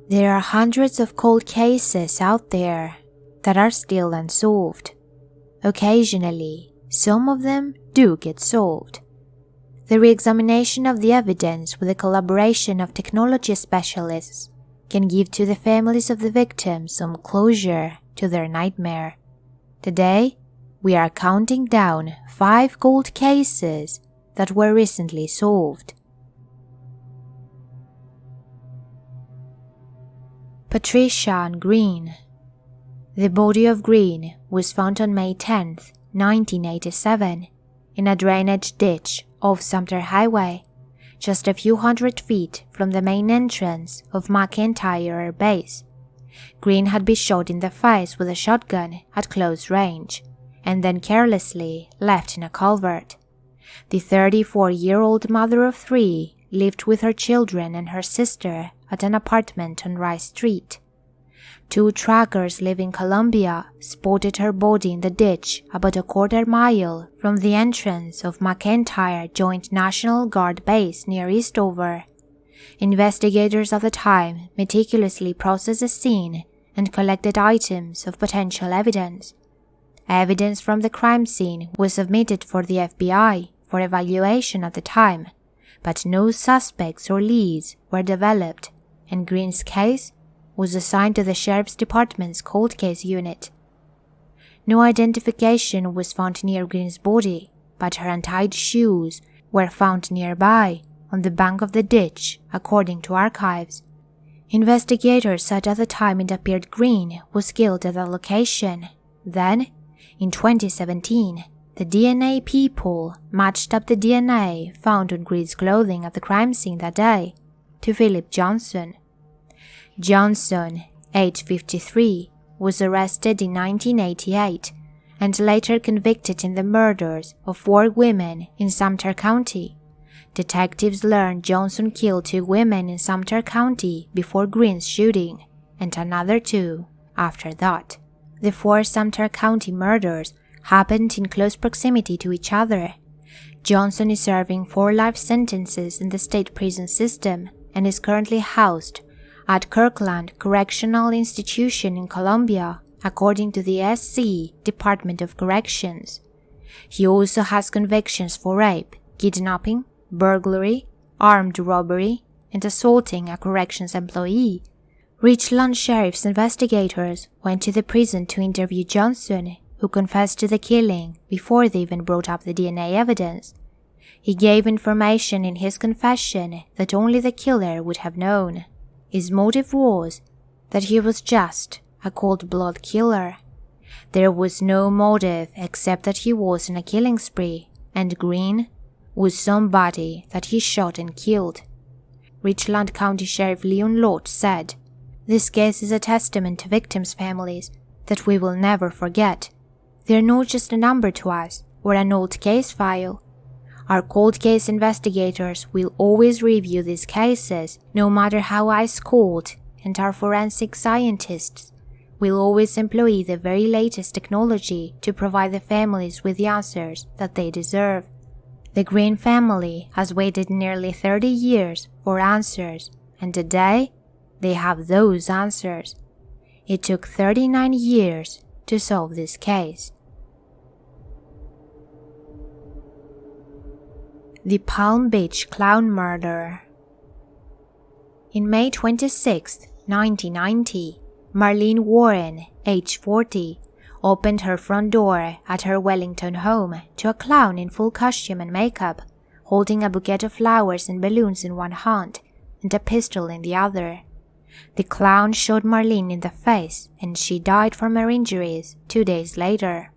There are hundreds of cold cases out there that are still unsolved. Occasionally, some of them do get solved. The re-examination of the evidence with the collaboration of technology specialists can give to the families of the victims some closure to their nightmare. Today, we are counting down 5 cold cases that were recently solved. Patricia Greene. The body of Greene was found on May 10, 1987, in a drainage ditch off Sumter Highway, just a few hundred feet from the main entrance of McStay Air Base. Greene had been shot in the face with a shotgun at close range, and then carelessly left in a culvert. The 34-year-old mother of 3 lived with her children and her sister at an apartment on Rice Street. 2 trackers living in Columbia spotted her body in the ditch about a quarter-mile from the entrance of McStay Joint National Guard Base near Eastover. Investigators at the time meticulously processed the scene and collected items of potential evidence. Evidence from the crime scene was submitted for the FBI for evaluation at the time, but no suspects or leads were developed, and Greene's case was assigned to the Sheriff's Department's Cold Case Unit. No identification was found near Greene's body, but her untied shoes were found nearby on the bank of the ditch, according to archives. Investigators said at the time it appeared Greene was killed at the location. Then, in 2017, the DNA people matched up the DNA found on Greene's clothing at the crime scene that day to Philip Johnson. Johnson, age 53, was arrested in 1988 and later convicted in the murders of 4 women in Sumter County. Detectives learned Johnson killed 2 women in Sumter County before Greene's shooting, and another 2 after that. The 4 Sumter County murders happened in close proximity to each other. Johnson is serving 4 life sentences in the state prison system and is currently housed at Kirkland Correctional Institution in Columbia, according to the SC Department of Corrections. He also has convictions for rape, kidnapping, burglary, armed robbery, and assaulting a corrections employee. Richland Sheriff's investigators went to the prison to interview Johnson, who confessed to the killing before they even brought up the DNA evidence. He gave information in his confession that only the killer would have known. His motive was that he was just a cold-blooded killer. There was no motive except that he was in a killing spree, and Greene was somebody that he shot and killed. Richland County Sheriff Leon Lott said, "This case is a testament to victims' families that we will never forget. They're not just a number to us or an old case file. Our cold case investigators will always review these cases, no matter how ice-cold, and our forensic scientists will always employ the very latest technology to provide the families with the answers that they deserve." The Greene family has waited nearly 30 years for answers, and today they have those answers. It took 39 years to solve this case. The Palm Beach Clown Murder. In May 26, 1990, Marlene Warren, age 40, opened her front door at her Wellington home to a clown in full costume and makeup, holding a bouquet of flowers and balloons in one hand and a pistol in the other. The clown shot Marlene in the face, and she died from her injuries 2 days later.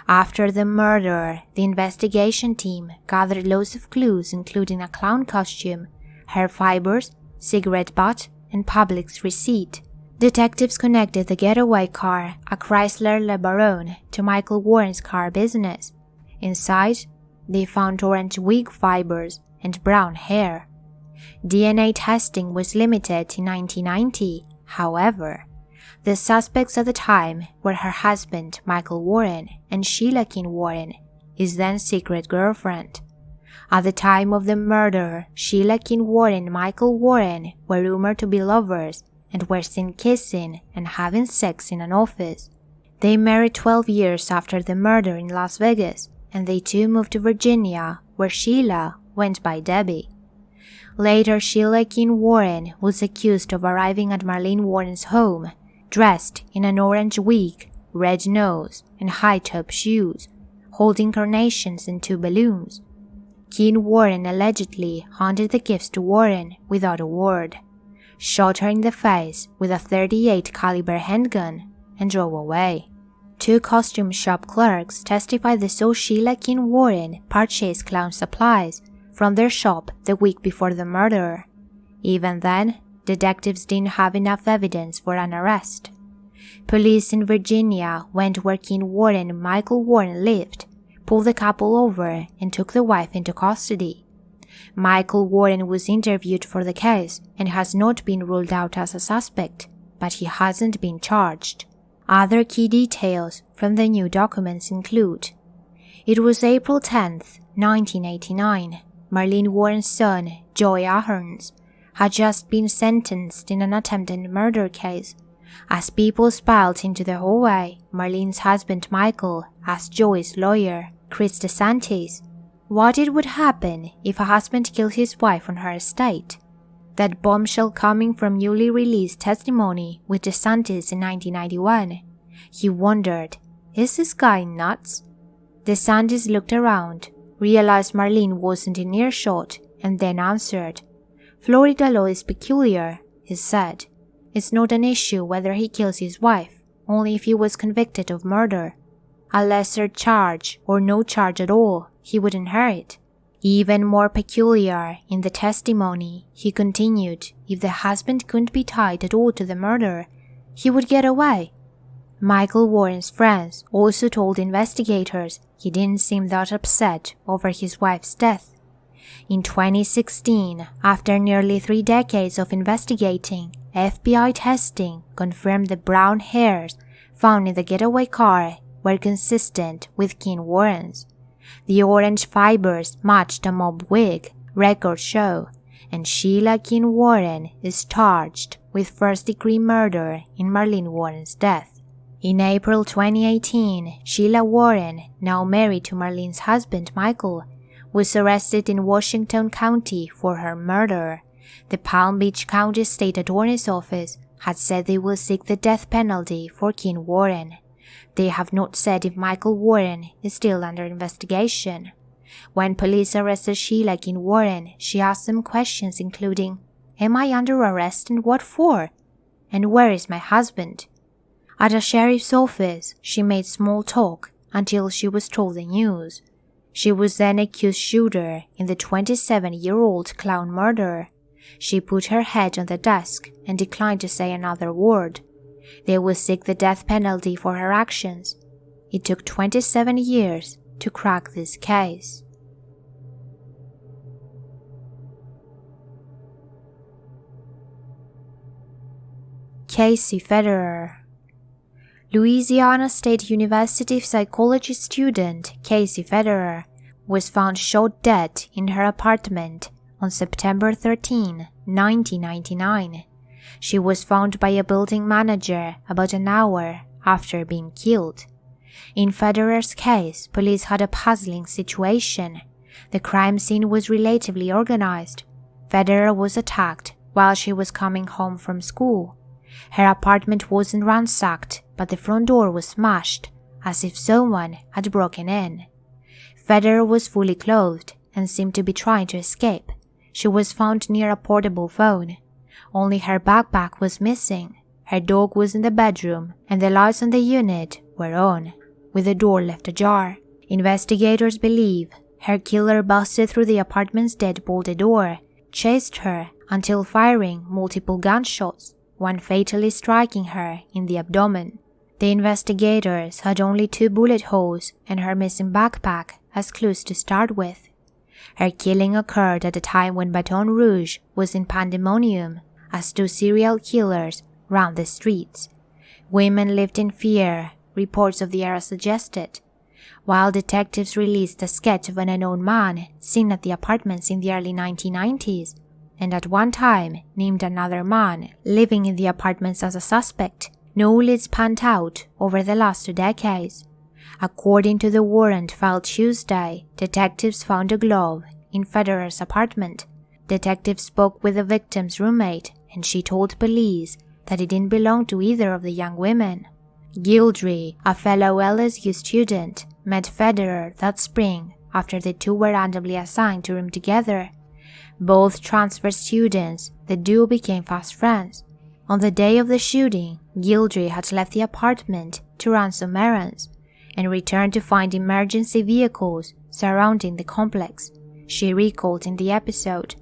After the murder, the investigation team gathered loads of clues, including a clown costume, hair fibers, cigarette butt, and public's receipt. Detectives connected the getaway car, a Chrysler LeBaron, to Michael Warren's car business. Inside, they found orange wig fibers and brown hair. DNA testing was limited in 1990, however. The suspects at the time were her husband, Michael Warren, and Sheila Keene Warren, his then secret girlfriend. At the time of the murder, Sheila Keene Warren and Michael Warren were rumored to be lovers, and were seen kissing and having sex in an office. They married 12 years after the murder in Las Vegas, and they too moved to Virginia, where Sheila went by Debbie. Later, Sheila Keene Warren was accused of arriving at Marlene Warren's home, dressed in an orange wig, red nose, and high-top shoes, holding carnations and 2 balloons. Keene Warren allegedly handed the gifts to Warren without a word, shot her in the face with a .38 caliber handgun, and drove away. 2 costume shop clerks testified they saw Sheila Keene Warren purchase clown supplies from their shop the week before the murder. Even then, detectives didn't have enough evidence for an arrest. Police in Virginia went where Keene Warren and Michael Warren lived, pulled the couple over, and took the wife into custody. Michael Warren was interviewed for the case and has not been ruled out as a suspect, but he hasn't been charged. Other key details from the new documents include: it was April 10, 1989. Marlene Warren's son, Joey Ahern, had just been sentenced in an attempted murder case. As people spiled into the hallway, Marlene's husband Michael asked Joey's lawyer, Chris DeSantis, what it would happen if a husband killed his wife on her estate. That bombshell coming from newly released testimony with DeSantis in 1991. He wondered, is this guy nuts? DeSantis looked around, realized Marlene wasn't in earshot, and then answered, Florida law is peculiar, he said. It's not an issue whether he kills his wife, only if he was convicted of murder. A lesser charge or no charge at all, he would inherit. Even more peculiar in the testimony, he continued, if the husband couldn't be tied at all to the murder, he would get away. Michael Warren's friends also told investigators he didn't seem that upset over his wife's death. In 2016, after nearly 3 decades of investigating, FBI testing confirmed the brown hairs found in the getaway car were consistent with Keene Warren's. The orange fibers matched a mob wig, records show, and Sheila Keene Warren is charged with first-degree murder in Marlene Warren's death. In April 2018, Sheila Warren, now married to Marlene's husband Michael, was arrested in Washington County for her murder. The Palm Beach County State Attorney's Office had said they will seek the death penalty for Keene Warren. They have not said if Michael Warren is still under investigation. When police arrested Sheila Keene Warren, she asked them questions including, am I under arrest and what for? And where is my husband? At a sheriff's office, she made small talk until she was told the news. She was then accused shooter in the 27-year-old clown murder. She put her head on the desk and declined to say another word. They will seek the death penalty for her actions. It took 27 years to crack this case. Casey Federer. Louisiana State University psychology student Casey Federer was found shot dead in her apartment on September 13, 1999. She was found by a building manager about an hour after being killed. In Federer's case, police had a puzzling situation. The crime scene was relatively organized. Federer was attacked while she was coming home from school. Her apartment wasn't ransacked, but the front door was smashed, as if someone had broken in. Federer was fully clothed and seemed to be trying to escape. She was found near a portable phone. Only her backpack was missing. Her dog was in the bedroom, and the lights on the unit were on, with the door left ajar. Investigators believe her killer busted through the apartment's deadbolted door, chased her until firing multiple gunshots, one fatally striking her in the abdomen. The investigators had only 2 bullet holes and her missing backpack as clues to start with. Her killing occurred at a time when Baton Rouge was in pandemonium, as 2 serial killers roamed the streets. Women lived in fear, reports of the era suggested. While detectives released a sketch of an unknown man seen at the apartments in the early 1990s, and at one time named another man living in the apartments as a suspect. No leads panned out over the last 2 decades. According to the warrant filed Tuesday, detectives found a glove in Federer's apartment. Detectives spoke with the victim's roommate, and she told police that it didn't belong to either of the young women. Guildry, a fellow LSU student, met Federer that spring after the two were randomly assigned to room together. Both transfer students, the duo became fast friends. On the day of the shooting, Guildry had left the apartment to run some errands and returned to find emergency vehicles surrounding the complex. She recalled in the episode.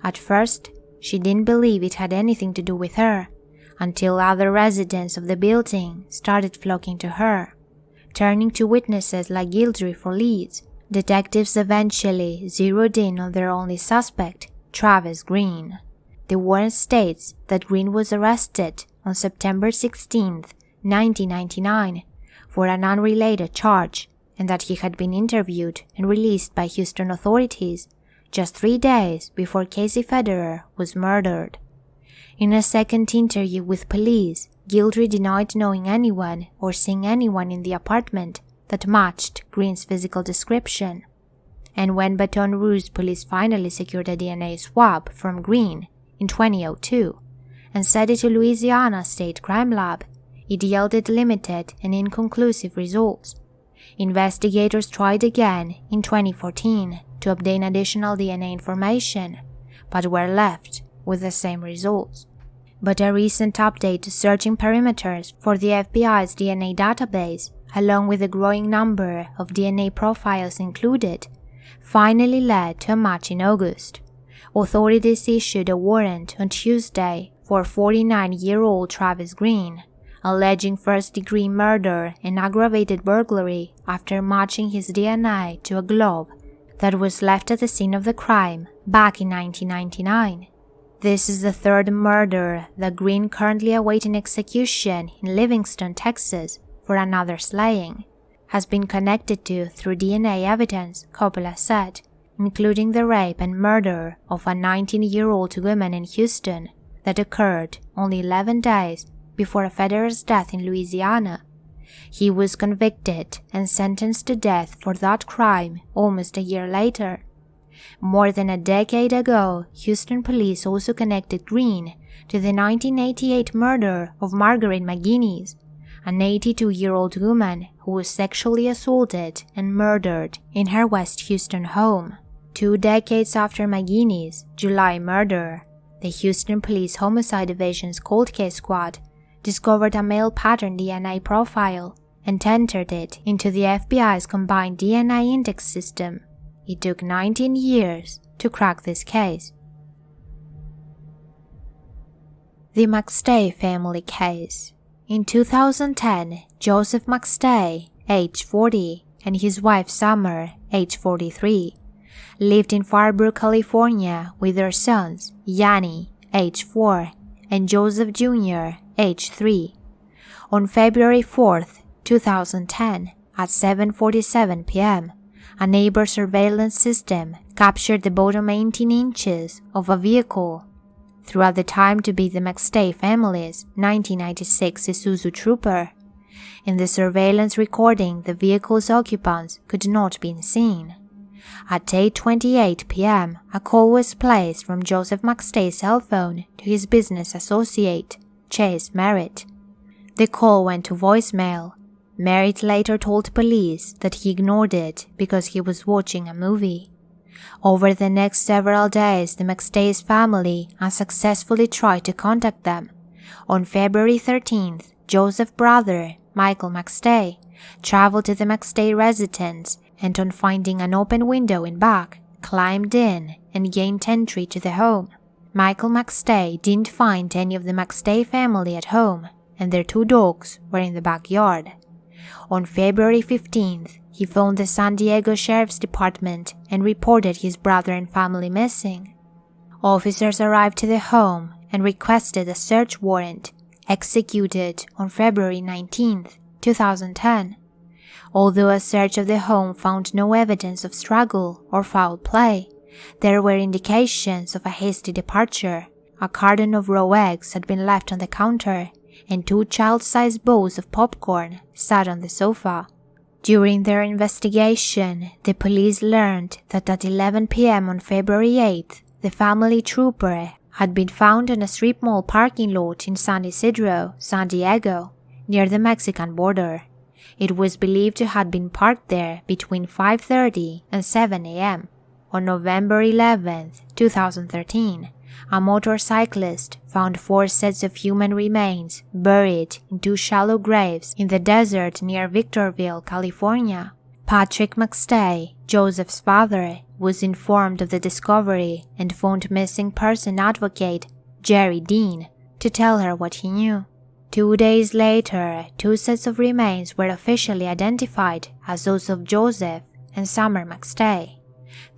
At first, she didn't believe it had anything to do with her, until other residents of the building started flocking to her. Turning to witnesses like Guildry for leads, detectives eventually zeroed in on their only suspect, Travis Greene. The warrant states that Greene was arrested on September 16, 1999, for an unrelated charge, and that he had been interviewed and released by Houston authorities just 3 days before Casey Federer was murdered. In a second interview with police, Guildry denied knowing anyone or seeing anyone in the apartment that matched Greene's physical description. And when Baton Rouge police finally secured a DNA swab from Greene in 2002 and sent it to Louisiana State Crime Lab, it yielded limited and inconclusive results. Investigators tried again in 2014 to obtain additional DNA information, but were left with the same results. But a recent update to searching perimeters for the FBI's DNA database, along with a growing number of DNA profiles included, finally led to a match in August. Authorities issued a warrant on Tuesday for 49-year-old Travis Greene, alleging first-degree murder and aggravated burglary after matching his DNA to a glove that was left at the scene of the crime back in 1999. This is the third murder that Greene currently awaiting execution in Livingston, Texas for another slaying has been connected to through DNA evidence, Coppola said, including the rape and murder of a 19-year-old woman in Houston that occurred only 11 days before Federer's death in Louisiana. He was convicted and sentenced to death for that crime almost a year later. More than a decade ago, Houston police also connected Greene to the 1988 murder of Margaret McGinnis, an 82-year-old woman who was sexually assaulted and murdered in her West Houston home. 2 decades after McGinnis' July murder, the Houston Police Homicide Division's Cold Case Squad discovered a male pattern DNA profile and entered it into the FBI's combined DNA index system. It took 19 years to crack this case. The McStay Family Case. In 2010, Joseph McStay, age 40, and his wife Summer, age 43, lived in Farbrook, California with their sons, Yanni, age 4, and Joseph Jr., age 3. On February 4, 2010, at 7:47 p.m., a neighbor surveillance system captured the bottom 18 inches of a vehicle, throughout the time to be the McStay family's 1996 Isuzu Trooper. In the surveillance recording, the vehicle's occupants could not be seen. At 8:28 p.m., a call was placed from Joseph McStay's cell phone to his business associate, Chase Merritt. The call went to voicemail. Merritt later told police that he ignored it because he was watching a movie. Over the next several days, the McStay's family unsuccessfully tried to contact them. On February 13th, Joseph's brother, Michael McStay, traveled to the McStay residence and, on finding an open window in back, climbed in and gained entry to the home. Michael McStay didn't find any of the McStay family at home, and their 2 dogs were in the backyard. On February 15th, he phoned the San Diego Sheriff's Department and reported his brother and family missing. Officers arrived to the home and requested a search warrant, executed on February 19th, 2010. Although a search of the home found no evidence of struggle or foul play, There were indications of a hasty departure. A carton of raw eggs had been left on the counter, and 2 child-sized bowls of popcorn sat on the sofa. During their investigation, the police learned that at 11 p.m. on February 8th, the family trooper had been found in a strip mall parking lot in San Isidro, San Diego, near the Mexican border. It was believed to have been parked there between 5:30 and 7 a.m. On November 11, 2013, a motorcyclist found 4 sets of human remains buried in 2 shallow graves in the desert near Victorville, California. Patrick McStay, Joseph's father, was informed of the discovery and phoned missing person advocate Jerry Dean to tell her what he knew. 2 days later, 2 sets of remains were officially identified as those of Joseph and Summer McStay.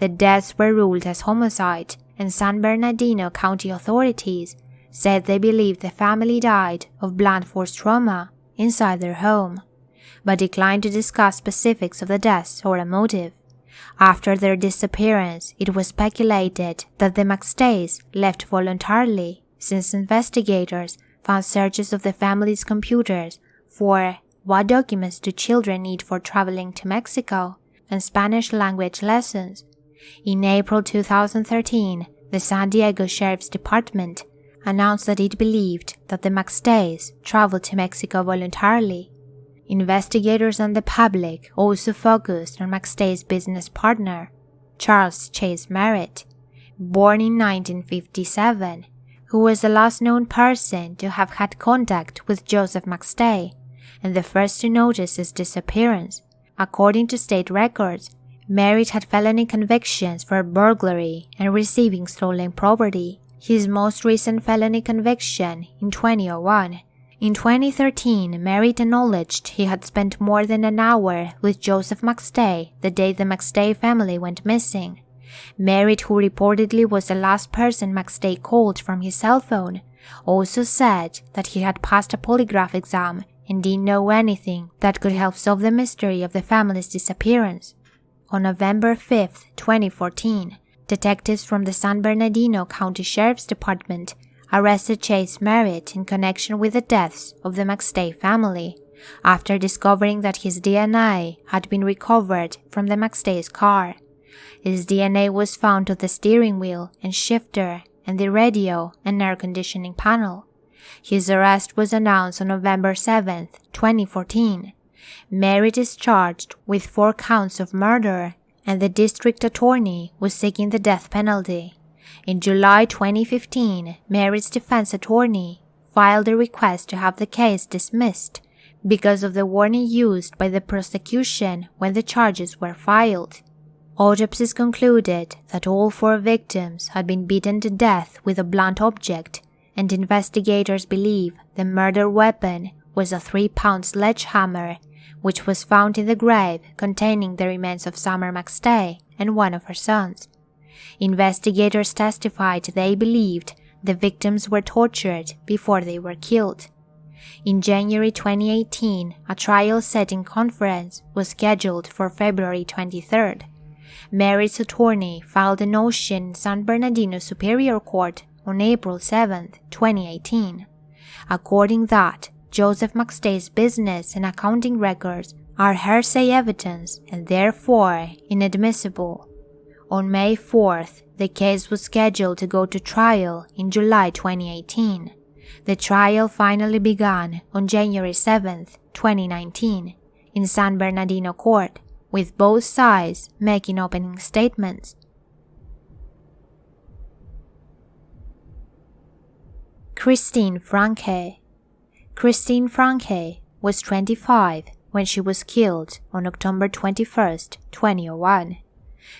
The deaths were ruled as homicide, and San Bernardino County authorities said they believed the family died of blunt force trauma inside their home, but declined to discuss specifics of the deaths or a motive. After their disappearance, it was speculated that the McStays left voluntarily, since investigators found searches of the family's computers for "what documents do children need for traveling to Mexico" and Spanish language lessons. In April 2013, the San Diego Sheriff's Department announced that it believed that the McStays traveled to Mexico voluntarily. Investigators and the public also focused on McStay's business partner, Charles Chase Merritt, born in 1957, who was the last known person to have had contact with Joseph McStay and the first to notice his disappearance. According to state records, Merritt had felony convictions for burglary and receiving stolen property. His most recent felony conviction in 2001. In 2013, Merritt acknowledged he had spent more than an hour with Joseph McStay the day the McStay family went missing. Merritt, who reportedly was the last person McStay called from his cell phone, also said that he had passed a polygraph exam and didn't know anything that could help solve the mystery of the family's disappearance. On November 5, 2014, detectives from the San Bernardino County Sheriff's Department arrested Chase Merritt in connection with the deaths of the McStay family, after discovering that his DNA had been recovered from the McStay's car. His DNA was found on the steering wheel and shifter and the radio and air conditioning panel. His arrest was announced on November 7, 2014. Merritt is charged with 4 counts of murder, and the district attorney was seeking the death penalty. In July 2015, Merritt's defense attorney filed a request to have the case dismissed because of the warning used by the prosecution when the charges were filed. Autopsies concluded that all 4 victims had been beaten to death with a blunt object, and investigators believe the murder weapon was a 3-pound sledgehammer, which was found in the grave containing the remains of Summer McStay and one of her sons. Investigators testified they believed the victims were tortured before they were killed. In January 2018, a trial-setting conference was scheduled for February 23rd. Merritt's attorney filed a motion in San Bernardino Superior Court on April 7, 2018, according that Joseph McStay's business and accounting records are hearsay evidence and therefore inadmissible. On May 4th, the case was scheduled to go to trial in July 2018. The trial finally began on January 7th, 2019, in San Bernardino Court, with both sides making opening statements. Christine Franke. Christine Franke was 25 when she was killed on October 21, 2001.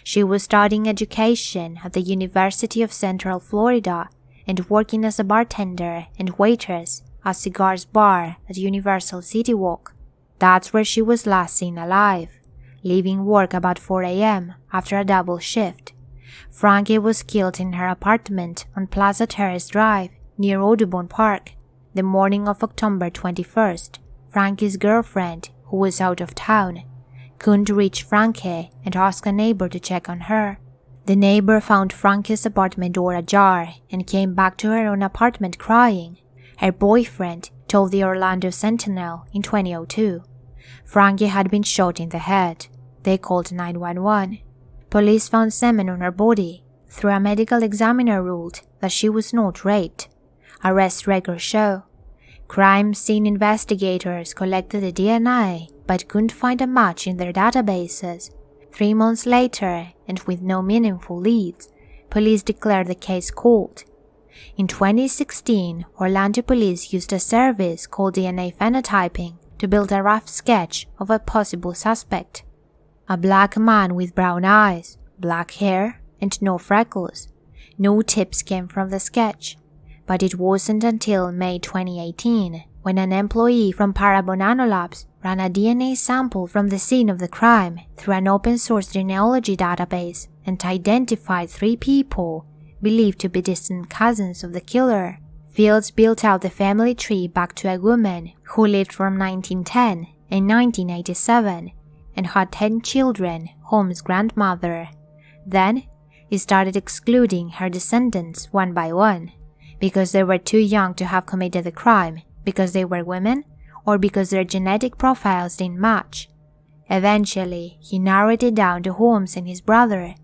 She was studying education at the University of Central Florida and working as a bartender and waitress at Cigars Bar at Universal City Walk. That's where she was last seen alive, leaving work about 4 a.m. after a double shift. Franke was killed in her apartment on Plaza Terrace Drive near Audubon Park. The morning of October 21st, Franke's girlfriend, who was out of town, couldn't reach Franke and asked a neighbor to check on her. The neighbor found Frankie's apartment door ajar and came back to her own apartment crying. Her boyfriend told the Orlando Sentinel in 2002. Frankie had been shot in the head. They called 911. Police found semen on her body. Through a medical examiner ruled that she was not raped. Arrest records show. Crime scene investigators collected the DNA but couldn't find a match in their databases. 3 months later, and with no meaningful leads, police declared the case cold. In 2016, Orlando police used a service called DNA phenotyping to build a rough sketch of a possible suspect. A black man with brown eyes, black hair, and no freckles. No tips came from the sketch. But it wasn't until May 2018 when an employee from Parabon Nanolabs ran a DNA sample from the scene of the crime through an open-source genealogy database and identified 3 people believed to be distant cousins of the killer. Fields built out the family tree back to a woman who lived from 1910 and 1987 and had 10 children, Holmes' grandmother. Then, he started excluding her descendants one by one, because they were too young to have committed the crime, because they were women, or because their genetic profiles didn't match. Eventually, he narrowed it down to Holmes and his brother.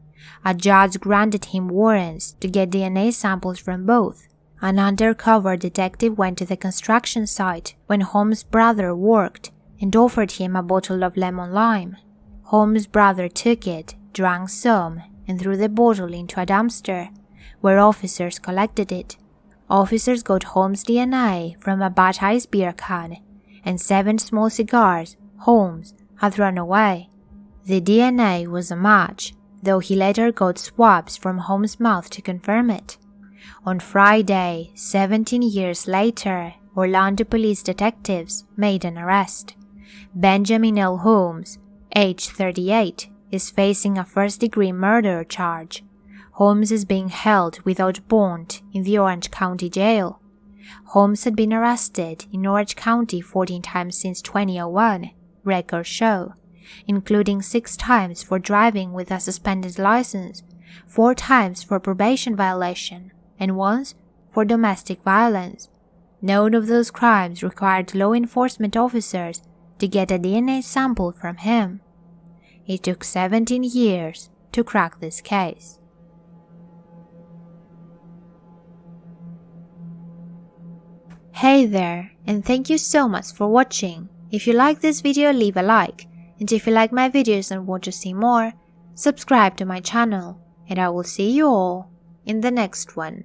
A judge granted him warrants to get DNA samples from both. An undercover detective went to the construction site when Holmes' brother worked and offered him a bottle of lemon lime. Holmes' brother took it, drank some, and threw the bottle into a dumpster, where officers collected it. Officers got Holmes' DNA from a Bad Ice beer can and 7 small cigars Holmes had thrown away. The DNA was a match, though he later got swabs from Holmes' mouth to confirm it. On Friday, 17 years later, Orlando police detectives made an arrest. Benjamin L. Holmes, age 38, is facing a first-degree murder charge. Holmes is being held without bond in the Orange County Jail. Holmes had been arrested in Orange County 14 times since 2001, records show, including 6 times for driving with a suspended license, 4 times for probation violation, and once for domestic violence. None of those crimes required law enforcement officers to get a DNA sample from him. It took 17 years to crack this case. Hey there, and thank you so much for watching. If you like this video, leave a like, and if you like my videos and want to see more, subscribe to my channel, and I will see you all in the next one.